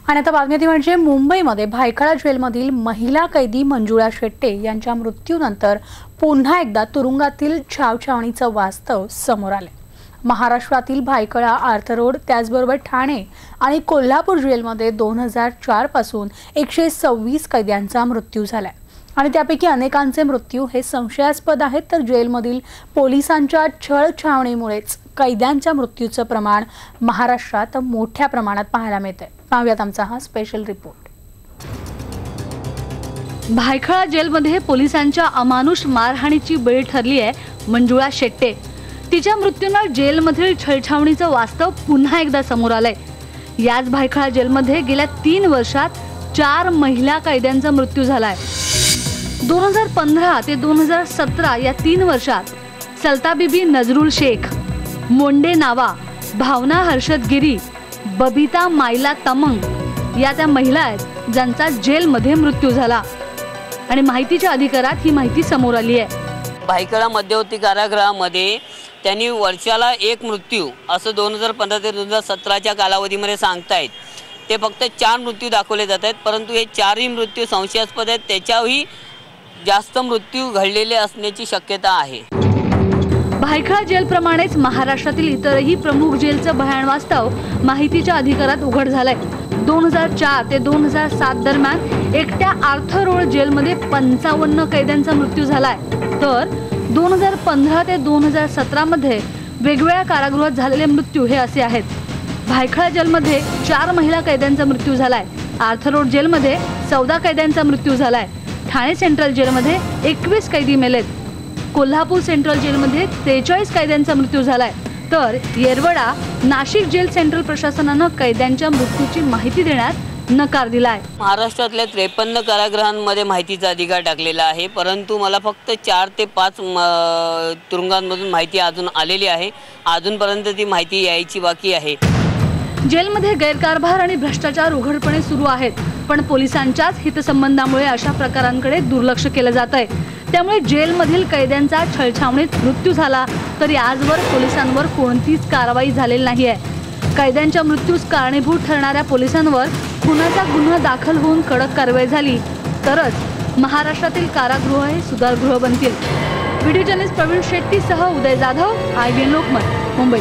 आणि आता बातमी ती म्हणजे मुंबईमध्ये भायखळा जेलमधील महिला कैदी मंजुळा शेट्टे यांच्या मृत्यूनंतर पुन्हा एकदा तुरुंगातील छावछावणीचं वास्तव समोर आले। महाराष्ट्रातील भायखळा, आर्थर रोड, त्याचबरोबर ठाणे आणि कोल्हापूर जेलमध्ये 2004 पासून 126 कैद्यांचा मृत्यू झालाय आणि त्यापैकी अनेकांचे मृत्यू हे संशयास्पद आहेत, तर जेलमधील पोलिसांच्या छळछावणीमुळेच कैद्यांच्या मृत्यूचं प्रमाण महाराष्ट्रात मोठ्या प्रमाणात पाहायला मिळते। पाहूयात आमचा हा स्पेशल रिपोर्ट। भायखळा जेलमध्ये पोलिसांच्या अमानुष मारहाणीची बळी ठरली आहे मंजुळा शेट्टे। तिच्या मृत्यूने जेलमधील छळछावणीचं वास्तव पुन्हा एकदा समोर आलंय। याच भायखळा जेलमध्ये गेल्या 3 वर्षात 4 महिला कैद्यांचा मृत्यू झालाय। 2015 ते 2017 या 3 वर्षात सल्ताबीबी नजरुल शेख, मोंडे नावा, भावना हर्षद गिरी, बबिता मायला तमंग या त्या महिला आहेत ज्यांचा जेलमध्ये मृत्यू झाला आणि माहितीच्या अधिकारात ही माहिती समोर आली आहे। भायखळा मध्यवर्ती कारागृहामध्ये त्यांनी वर्षाला 1 मृत्यू असं 2015 ते 2017च्या कालावधीमध्ये सांगतायत। ते फक्त 4 मृत्यू दाखवले जात आहेत, परंतु हे 4ही मृत्यू संशयास्पद आहेत। त्याच्याही जास्त मृत्यू घडलेले असण्याची शक्यता आहे। भायखळा जेलप्रमाणेच महाराष्ट्रातील इतरही प्रमुख जेलचं भयान वास्तव माहितीच्या अधिकारात उघड झालंय। 2004 ते 2007 दरम्यान एकट्या आर्थर रोड जेलमध्ये 55 कैद्यांचा मृत्यू झालाय, तर 2015 ते 2017 मध्ये वेगवेगळ्या कारागृहात झालेले मृत्यू हे असे आहेत। भायखळा जेलमध्ये 4 महिला कैद्यांचा मृत्यू झालाय, आर्थर रोड जेलमध्ये 14 कैद्यांचा मृत्यू झालाय, ठाणे सेंट्रल जेलमध्ये 21 कैदी मेलेत, कोल्हापूर सेंट्रल जेलमध्ये 43 कैद्यांचा मृत्यू झालाय, तर येरवडा, नाशिक जेल सेंट्रल प्रशासनानं कैद्यांच्या मृत्यूची माहिती देण्यास नकार दिलाय। महाराष्ट्रातल्या 53 कारागृहांमध्ये माहितीचा अधिकार टाकलेला आहे, परंतु मला फक्त 4 ते 5 तुरुंगांमधून माहिती अजून आलेली आहे। अजूनपर्यंत ती माहिती यायची बाकी आहे। जेलमध्ये गैरकारभार आणि भ्रष्टाचार उघडपणे सुरू आहेत, पण पोलिसांच्याच हितसंबंधामुळे अशा प्रकारांकडे दुर्लक्ष केलं जात आहे। त्यामुळे जेलमधील कैद्यांचा छळछावणीत मृत्यू झाला तरी आजवर पोलिसांवर कोणतीच कारवाई झालेली नाही आहे। कैद्यांच्या मृत्यूस कारणीभूत ठरणाऱ्या पोलिसांवर खुनाचा गुन्हा दाखल होऊन कडक कारवाई झाली तरच महाराष्ट्रातील कारागृह हे सुधारगृह बनतील। व्हिडिओ जर्नलिस्ट प्रवीण शेट्टीसह उदय जाधव, IVN लोकमत, मुंबई।